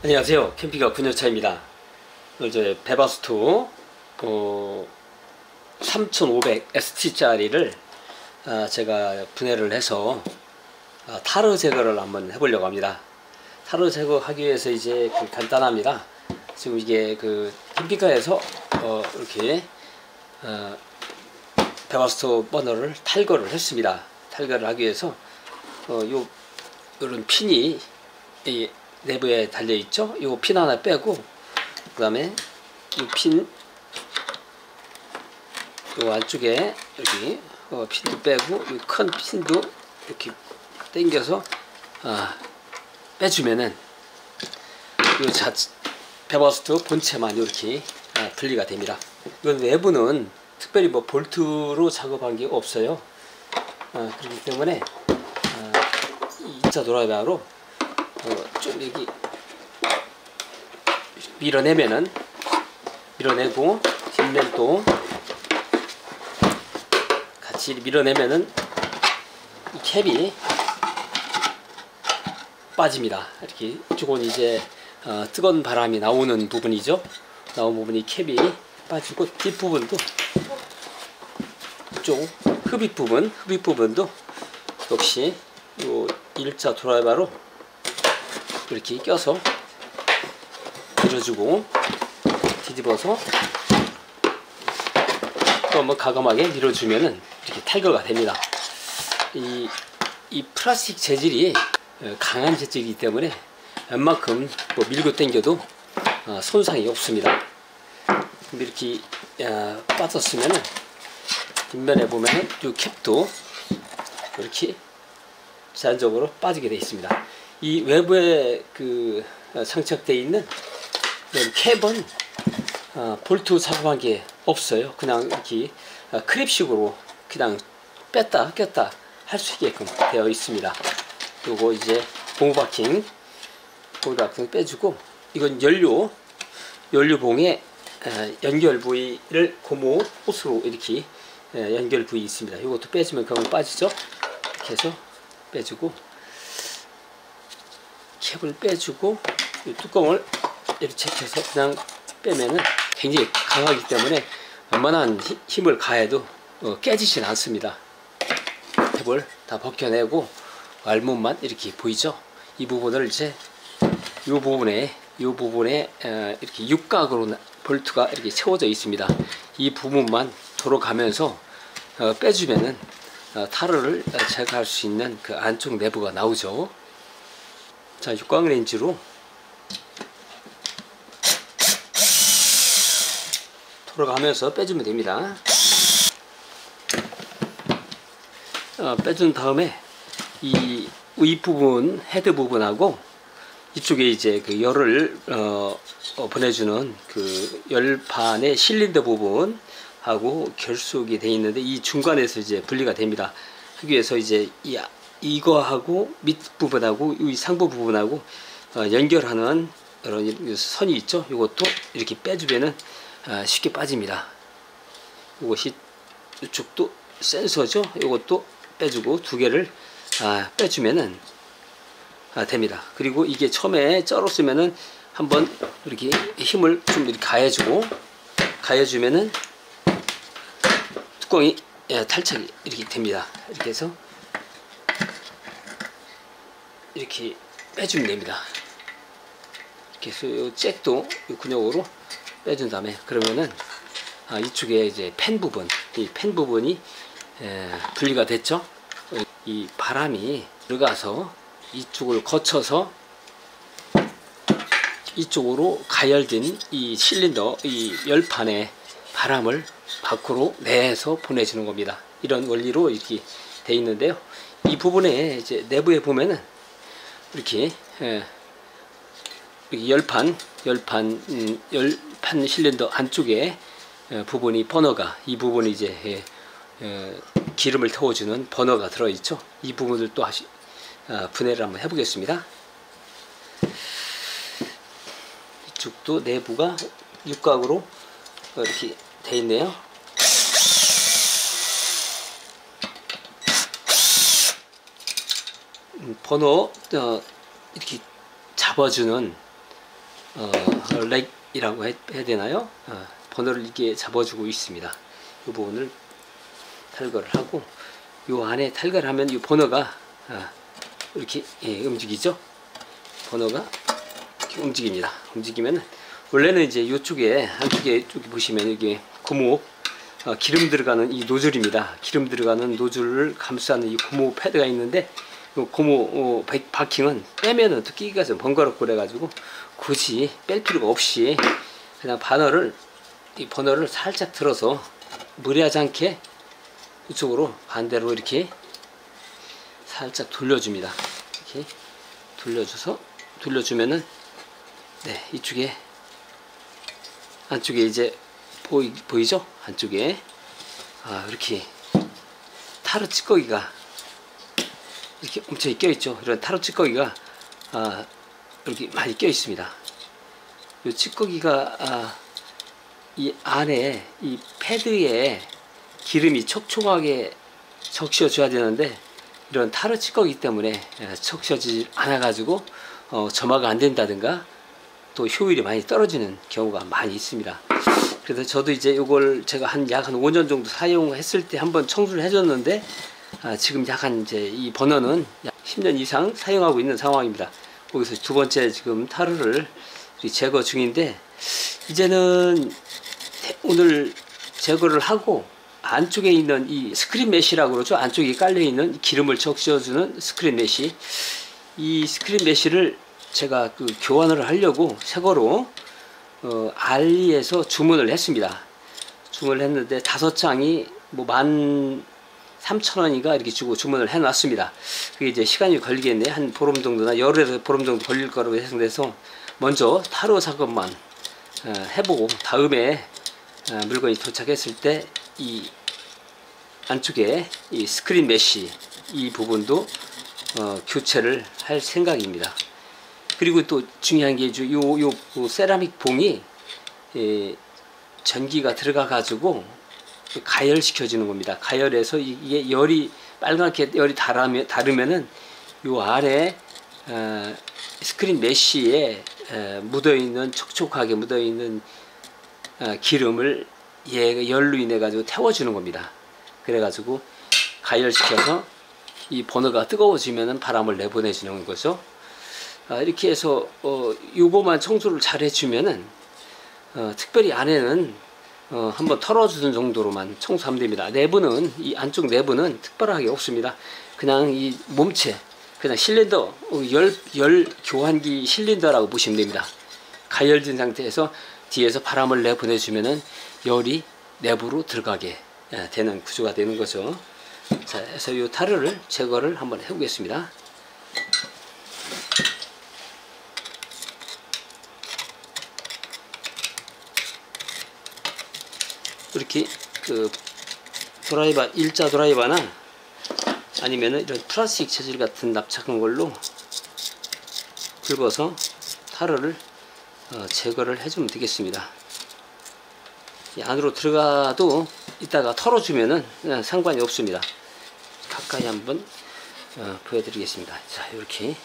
안녕하세요. 캠핑카 군요차입니다. 이제 베바스토 3500 ST짜리를 제가 분해를 해서 타르 제거를 한번 해보려고 합니다. 타르 제거하기 위해서 이제 간단합니다. 지금 이게 캠핑카에서 이렇게 베바스토 버너를 탈거를 했습니다. 탈거를 하기 위해서 요런 핀이 이 내부에 달려 있죠. 요 핀 하나 빼고, 그 다음에 이 핀, 요 안쪽에 여기 핀도 빼고, 이 큰 핀도 이렇게 당겨서 빼주면은 요 베바스토 본체만 이렇게 분리가 됩니다. 이건 외부는 특별히 뭐 볼트로 작업한 게 없어요. 그렇기 때문에 2차 드라이버로 좀 여기 밀어내고 뒷면도 같이 밀어내면은 이 캡이 빠집니다. 이렇게 이쪽은 이제 뜨거운 바람이 나오는 부분이죠. 나온 부분이 캡이 빠지고, 뒷부분도 이쪽 흡입 부분도 역시 요 1차 드라이버로 이렇게 껴서 밀어주고, 뒤집어서 또 한번 가감하게 밀어주면은 이렇게 탈거가 됩니다. 이 플라스틱 재질이 강한 재질이기 때문에 웬만큼 뭐 밀고 당겨도 손상이 없습니다. 이렇게 빠졌으면은 뒷면에 보면은 이 캡도 이렇게 자연적으로 빠지게 되어 있습니다. 이 외부에 장착되어 있는 이런 캡은 볼트 작업한 게 없어요. 그냥 이렇게 크립식으로 그냥 뺐다 꼈다 할 수 있게끔 되어 있습니다. 요거 이제 고무 바킹 빼주고, 이건 연료봉의 연결 부위를 고무 호스로 이렇게 연결 부위 있습니다. 이것도 빼주면 그만 빠지죠. 이렇게 해서 빼주고, 캡을 빼주고, 이 뚜껑을 이렇게 체크해서 그냥 빼면은 굉장히 강하기 때문에 웬만한 힘을 가해도 깨지진 않습니다. 캡을 다 벗겨내고 알몸만 이렇게 보이죠. 이 부분을 이제 이 부분에 이렇게 육각으로 볼트가 이렇게 채워져 있습니다. 이 부분만 돌아가면서 빼주면은 타르를 제거할 수 있는 그 안쪽 내부가 나오죠. 자, 육각 렌즈로 돌아가면서 빼주면 됩니다. 빼준 다음에 이 윗부분, 헤드 부분하고 이쪽에 이제 열을 보내주는 열판의 실린더 부분하고 결속이 되어 있는데, 이 중간에서 이제 분리가 됩니다. 하기 위해서 이제 이거하고 밑부분하고 이 상부 부분하고 연결하는 이런 선이 있죠. 이것도 이렇게 빼주면은 쉽게 빠집니다. 이것이 이쪽도 센서죠. 이것도 빼주고 두 개를 빼주면은 됩니다. 그리고 이게 처음에 쩔었으면은 한번 이렇게 힘을 좀 이렇게 가해주면은 뚜껑이 탈착이 이렇게 됩니다. 이렇게 해서 이렇게 빼주면 됩니다. 이렇게 해서 이 잭도 이 근육으로 빼준 다음에, 그러면은 이쪽에 이제 이 펜 부분이 분리가 됐죠. 이 바람이 들어가서 이쪽을 거쳐서 이쪽으로 가열된 이 실린더, 이 열판의 바람을 밖으로 내서 보내주는 겁니다. 이런 원리로 이렇게 되어 있는데요. 이 부분에 이제 내부에 보면은 이렇게 열판 실린더 안쪽에 부분이 버너가, 이 부분이 이제 기름을 태워주는 버너가 들어있죠. 이 부분을 또 분해를 한번 해보겠습니다. 이쪽도 내부가 육각으로 이렇게 되어 있네요. 번호 이렇게 잡아주는 렉이라고 해야 되나요? 번호를 이게 잡아주고 있습니다. 이 부분을 탈거를 하고, 이 안에 탈거를 하면 이 번호가 이렇게 움직이죠. 번호가 이렇게 움직입니다. 움직이면 원래는 이제 이쪽에 안쪽에 보시면 이게 고무 기름 들어가는 이 노즐입니다. 기름 들어가는 노즐을 감싸는 이 고무 패드가 있는데, 이 고무 바킹은 빼면은 또 끼기가 좀 번거롭고 그래가지고 굳이 뺄 필요가 없이 그냥 이 버너를 살짝 들어서 무리하지 않게 이쪽으로 반대로 이렇게 살짝 돌려줍니다. 이렇게 돌려주면은 이쪽에 안쪽에 이제 보이죠? 안쪽에 이렇게 타로 찌꺼기가 이렇게 엄청 껴 있죠. 이런 타로 찌꺼기가 이렇게 많이 껴 있습니다. 이 찌꺼기가 이 안에 이 패드에 기름이 촉촉하게 적셔줘야 되는데, 이런 타로 찌꺼기 때문에 적셔지지 않아 가지고 점화가 안 된다든가 또 효율이 많이 떨어지는 경우가 많이 있습니다. 그래서 저도 이제 이걸 제가 약 한 5년 정도 사용했을 때 한번 청소를 해줬는데, 지금 약간 이제 이 버너는 약 10년 이상 사용하고 있는 상황입니다. 거기서 두 번째 지금 타르를 제거 중인데, 이제는 오늘 제거를 하고 안쪽에 있는 이 스크린 메쉬라고 그러죠. 안쪽에 깔려 있는 기름을 적셔주는 스크린 메쉬, 이 스크린 메쉬를 제가 교환을 하려고 새 거로 알리에서 주문을 했습니다. 주문을 했는데 5장이 뭐 13,000원인가 이렇게 주고 주문을 해놨습니다. 그게 이제 시간이 걸리겠네. 한 보름 정도나 열흘에서 보름 정도 걸릴 거라고 예상돼서 먼저 타로 작업만 해보고, 다음에 물건이 도착했을 때 이 안쪽에 이 스크린 메쉬 이 부분도 교체를 할 생각입니다. 그리고 또 중요한 게 요 세라믹 봉이 전기가 들어가 가지고 가열시켜 주는 겁니다. 가열해서 이게 열이 빨갛게 열이 다르면은 요 아래 스크린 메쉬에 묻어있는 촉촉하게 묻어있는 기름을 열로 인해 가지고 태워주는 겁니다. 그래가지고 가열시켜서 이 버너가 뜨거워지면은 바람을 내보내주는 거죠. 이렇게 해서 요거만 청소를 잘 해주면은 특별히 안에는 한번 털어주는 정도로만 청소하면 됩니다. 내부는, 이 안쪽 내부는 특별하게 없습니다. 그냥 이 몸체, 그냥 실린더, 열 교환기 실린더라고 보시면 됩니다. 가열된 상태에서 뒤에서 바람을 내보내주면은 열이 내부로 들어가게 되는 구조가 되는 거죠. 자, 그래서 이 타르를 제거를 한번 해보겠습니다. 이렇게 일자 드라이버나 아니면은 이런 플라스틱 재질 같은 납작한 걸로 긁어서 타르를 제거를 해주면 되겠습니다. 이 안으로 들어가도 이따가 털어주면은 상관이 없습니다. 가까이 한번 보여드리겠습니다. 자, 이렇게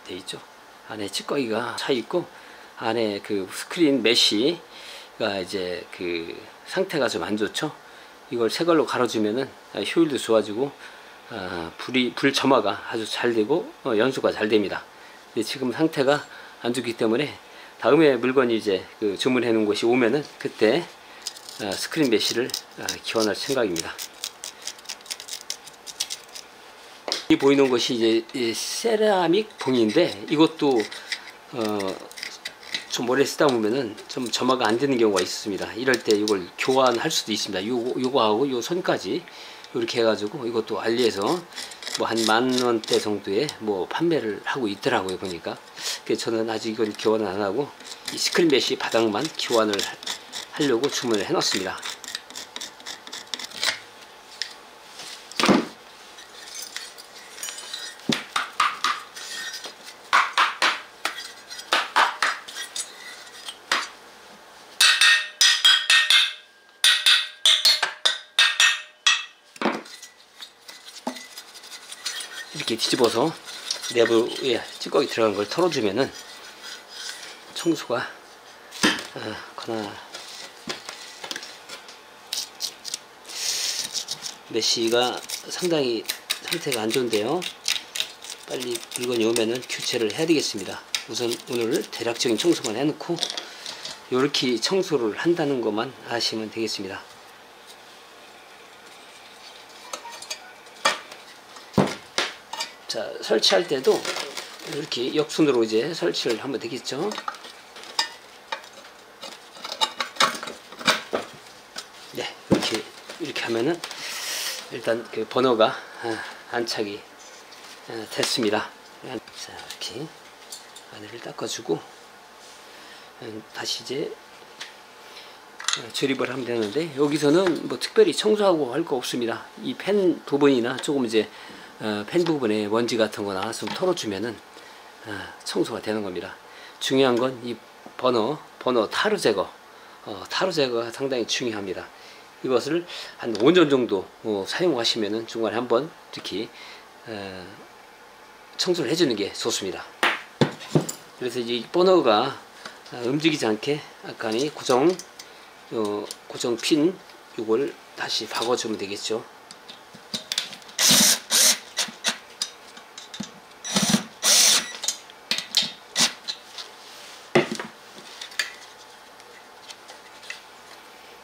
돼 있죠. 안에 찌꺼기가 차 있고, 안에 스크린 메쉬가 이제 상태가 좀 안 좋죠. 이걸 새 걸로 갈아주면은 효율도 좋아지고 불 점화가 아주 잘 되고 연소가 잘 됩니다. 지금 상태가 안 좋기 때문에 다음에 물건이 이제 주문해 놓은 곳이 오면은 그때 스크린 메쉬를 교환할 생각입니다. 이 보이는 것이 이제 세라믹 봉인데, 이것도 좀 오래 쓰다 보면은 좀 점화가 안 되는 경우가 있습니다. 이럴 때 이걸 교환할 수도 있습니다. 요거하고 요 선까지 이렇게 해가지고 이것도 알리에서 뭐 한 10,000원대 정도에 뭐 판매를 하고 있더라고요, 보니까. 그래서 저는 아직 이건 교환을 안 하고 이 스크린 메쉬 바닥만 교환을 하려고 주문을 해 놨습니다. 이렇게 뒤집어서 내부에 찌꺼기 들어간 걸 털어주면은 청소가 거나 메쉬가 상당히 상태가 안 좋은데요. 빨리 물건이 오면은 교체를 해야 되겠습니다. 우선 오늘 대략적인 청소만 해놓고 이렇게 청소를 한다는 것만 아시면 되겠습니다. 자, 설치할 때도 이렇게 역순으로 이제 설치를 하면 되겠죠. 네, 이렇게 하면은 일단 그 번호가 안착이 됐습니다. 자, 이렇게 안을 닦아주고 다시 이제 조립을 하면 되는데, 여기서는 뭐 특별히 청소하고 할 거 없습니다. 이 펜 부분이나 조금 이제 펜 부분에 먼지 같은 거나 좀 털어주면은 청소가 되는 겁니다. 중요한 건 이 번호 타르 제거, 타르 제거가 상당히 중요합니다. 이것을 한 5년 정도 사용하시면은 중간에 한번 이렇게 청소를 해주는 게 좋습니다. 그래서 이 번호가 움직이지 않게 약간의 고정 핀 이걸 다시 박아주면 되겠죠.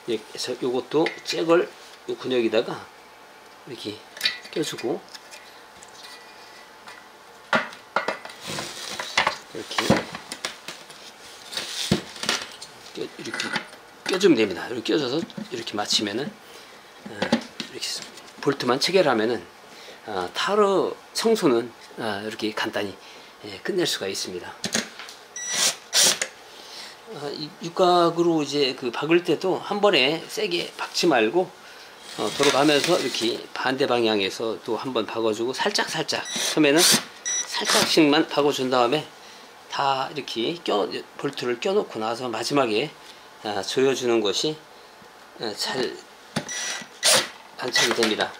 그래서 요것도 잭을 요 근육에다가 이렇게 껴주고 이렇게 껴주면 됩니다. 이렇게 껴줘서 이렇게 맞추면은 이렇게 볼트만 체결하면은 타르 청소는 이렇게 간단히 끝낼 수가 있습니다. 육각으로 이제 그 박을 때도 한 번에 세게 박지 말고 돌아가면서 이렇게 반대 방향에서 또 한 번 박아주고 살짝 처음에는 살짝씩만 박아준 다음에 다 이렇게 볼트를 껴놓고 나서 마지막에 조여주는 것이 잘 안착이 됩니다.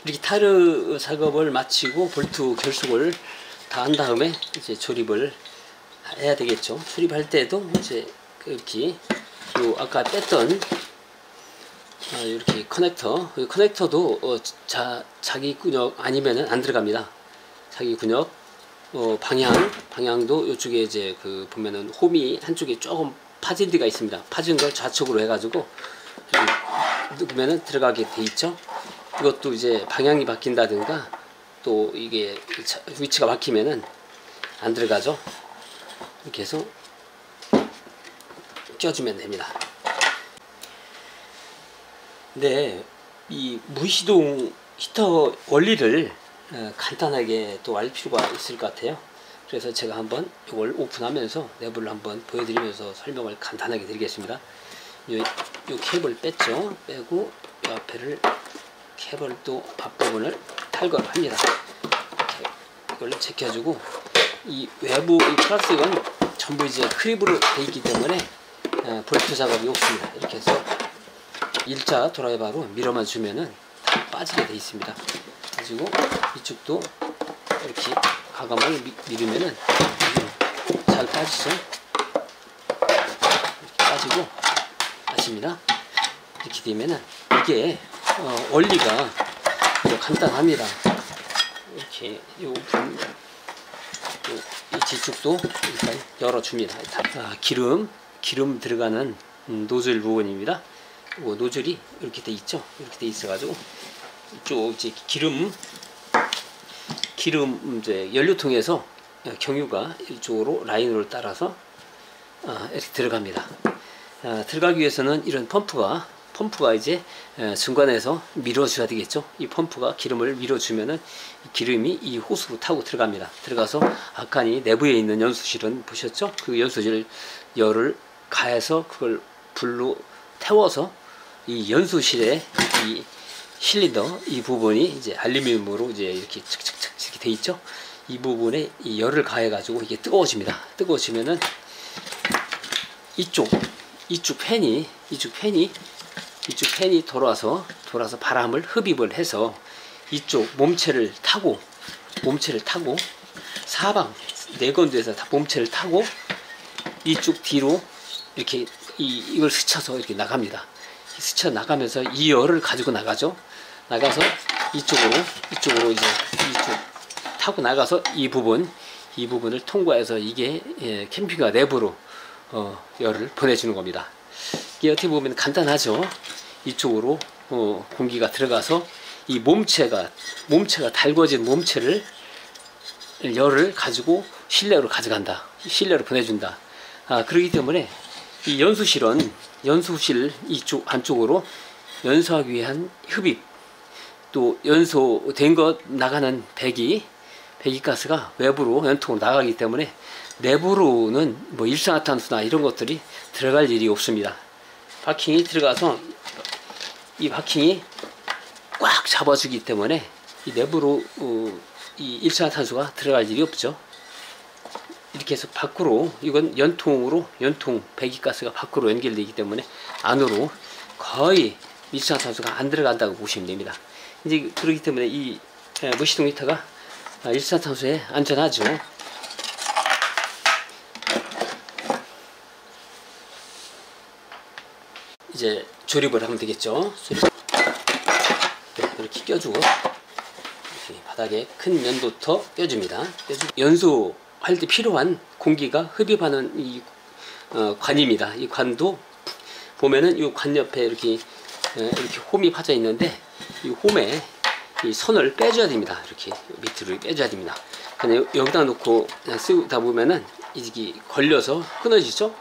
이렇게 타르 작업을 마치고 볼트 결속을 다 한 다음에 이제 조립을 해야 되겠죠. 조립할 때도 이제 이렇게 아까 뺐던 이렇게 커넥터도 자기 근육 아니면은 안 들어갑니다. 자기 근육 방향도 이쪽에 이제 그 보면은 홈이 한쪽에 조금 파진 데가 있습니다. 파진 걸 좌측으로 해가지고 누르면은 들어가게 돼 있죠. 이것도 이제 방향이 바뀐다든가 또 이게 위치가 바뀌면은 안 들어가죠. 이렇게 해서 껴주면 됩니다. 근데 이 무시동 히터 원리를 간단하게 또 알 필요가 있을 것 같아요. 그래서 제가 한번 이걸 오픈하면서 내부를 한번 보여드리면서 설명을 간단하게 드리겠습니다. 요 케이블 뺐죠. 빼고 이 앞에를 케이블 또 앞부분을 탈거를 합니다. 이걸 제껴주고 이 외부 이 플라스틱은 전부 이제 크립으로 되어 있기 때문에 볼트 작업이 없습니다. 이렇게 해서 일자 드라이버로 밀어만 주면은 다 빠지게 되어 있습니다. 가지고 이쪽도 이렇게 가감을 밀으면은 잘 빠지죠. 이렇게 빠지고 아십니다. 이렇게 되면은 이게 원리가 간단합니다. 이렇게 이 뒤쪽도 일단 열어줍니다. 기름 들어가는 노즐 부분입니다. 노즐이 이렇게 돼 있죠. 이렇게 돼 있어가지고 이쪽 이제 기름 이제 연료통에서 경유가 이쪽으로 라인으로 따라서 이렇게 들어갑니다. 들어가기 위해서는 이런 펌프가 이제 중간에서 밀어줘야 되겠죠. 이 펌프가 기름을 밀어주면은 기름이 이 호스로 타고 들어갑니다. 들어가서 아까 이 내부에 있는 연수실은 보셨죠? 그 연수실 열을 가해서 그걸 불로 태워서 이 연수실에 이 실린더 이 부분이 이제 알루미늄으로 이제 이렇게 착착착 이렇게 돼 있죠. 이 부분에 이 열을 가해 가지고 이게 뜨거워집니다. 뜨거워지면은 이쪽 팬이 돌아서 바람을 흡입을 해서 이쪽 몸체를 타고 사방 네 건조에서 다 몸체를 타고 이쪽 뒤로 이렇게 이걸 스쳐서 이렇게 나갑니다. 스쳐 나가면서 이 열을 가지고 나가죠. 나가서 이쪽으로 이제 이쪽 타고 나가서 이 부분을 통과해서 이게 캠핑카 내부로 열을 보내주는 겁니다. 이게 어떻게 보면 간단하죠. 이쪽으로 공기가 들어가서 이 몸체가 달궈진 몸체를 열을 가지고 실내로 가져간다. 실내로 보내준다. 그렇기 때문에 이 연수실 이쪽 안쪽으로 연소하기 위한 흡입, 또 연소된 것 나가는 배기가스가 외부로 연통으로 나가기 때문에 내부로는 뭐 일산화탄소나 이런 것들이 들어갈 일이 없습니다. 바킹이 들어가서 이 바킹이 꽉 잡아주기 때문에 이 내부로 이 일산화탄소가 들어갈 일이 없죠. 이렇게 해서 밖으로, 이건 연통 배기가스가 밖으로 연결되기 때문에 안으로 거의 일산화탄소가 안 들어간다고 보시면 됩니다. 이제 그렇기 때문에 이 무시동 히터가 일산화탄소에 안전하죠. 이제 조립을 하면 되겠죠. 네, 이렇게 껴주고 이렇게 바닥에 큰 면도터 껴줍니다. 연소할 때 필요한 공기가 흡입하는 이 관입니다. 이 관도 보면은 이 관 옆에 이렇게 홈이 파져 있는데 이 홈에 이 선을 빼줘야 됩니다. 이렇게 밑으로 빼줘야 됩니다. 그냥 여기다 놓고 그냥 쓰다 보면은 이게 걸려서 끊어지죠.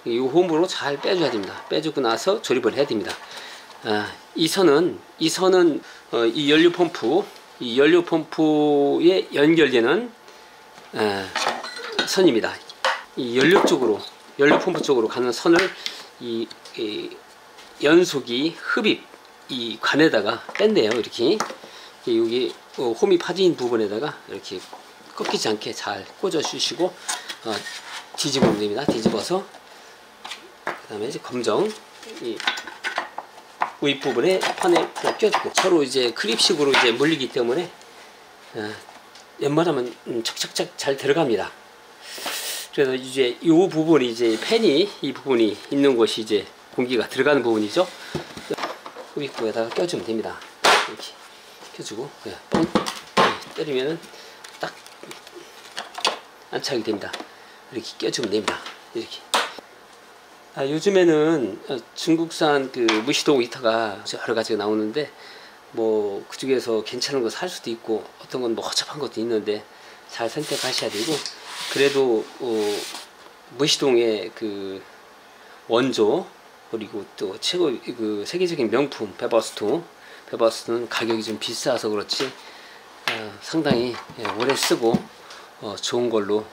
이 홈으로 잘 빼줘야 됩니다. 빼주고 나서 조립을 해야 됩니다. 이 선은 이 연료 펌프에 연결되는 선입니다. 이 연료 펌프 쪽으로 가는 선을 이 연소기 흡입 이 관에다가 뺀대요. 이렇게 여기 홈이 파진 부분에다가 이렇게 꺾이지 않게 잘 꽂아 주시고 뒤집으면 됩니다. 뒤집어서 그 다음에 이제 검정 이 윗부분에 판에 껴주고 서로 이제 크립식으로 이제 물리기 때문에 웬만하면 척척척 잘 들어갑니다. 그래서 이제 이 부분이 이제 팬이 이 부분이 있는 곳이 이제 공기가 들어가는 부분이죠. 흡입구에다가 껴주면 됩니다. 이렇게 껴주고 뻥 때리면은 딱 안착이 됩니다. 이렇게 껴주면 됩니다. 이렇게. 요즘에는 중국산 그 무시동 히터가 여러 가지가 나오는데 뭐 그중에서 괜찮은 거 살 수도 있고 어떤 건 뭐 허접한 것도 있는데 잘 선택하셔야 되고, 그래도 무시동의 그 원조 그리고 또 최고 그 세계적인 명품 베버스톤은 가격이 좀 비싸서 그렇지 상당히 오래 쓰고 좋은 걸로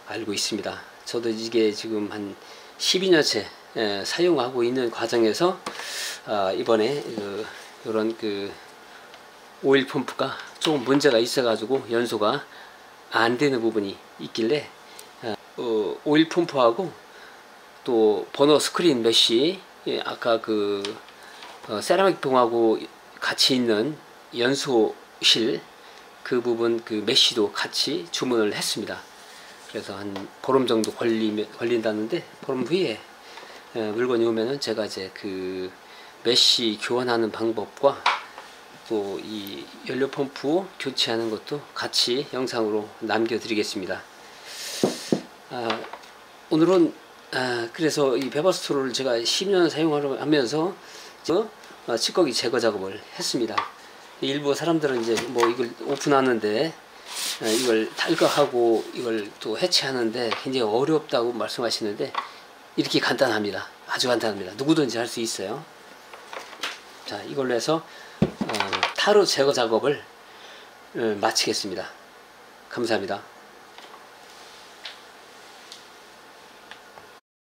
알고 있습니다. 저도 이게 지금 한 12년째 사용하고 있는 과정에서 이번에 이런 그 오일 펌프가 조금 문제가 있어 가지고 연소가 안 되는 부분이 있길래 오일 펌프하고 또 버너 스크린 메쉬, 아까 그 세라믹 봉하고 같이 있는 연소실 그 부분 그 메쉬도 같이 주문을 했습니다. 그래서 한 보름 정도 걸린다는데 보름 후에 물건이 오면은 제가 이제 그 메쉬 교환하는 방법과 또 이 연료 펌프 교체하는 것도 같이 영상으로 남겨드리겠습니다. 오늘은 그래서 이 베버스톤을 제가 10년 사용하면서 찌꺼기 제거 작업을 했습니다. 일부 사람들은 이제 뭐 이걸 오픈하는데 이걸 탈거하고 이걸 또 해체하는데 굉장히 어렵다고 말씀하시는데 이렇게 간단합니다. 아주 간단합니다. 누구든지 할 수 있어요. 자, 이걸로 해서 타로 제거 작업을 마치겠습니다. 감사합니다.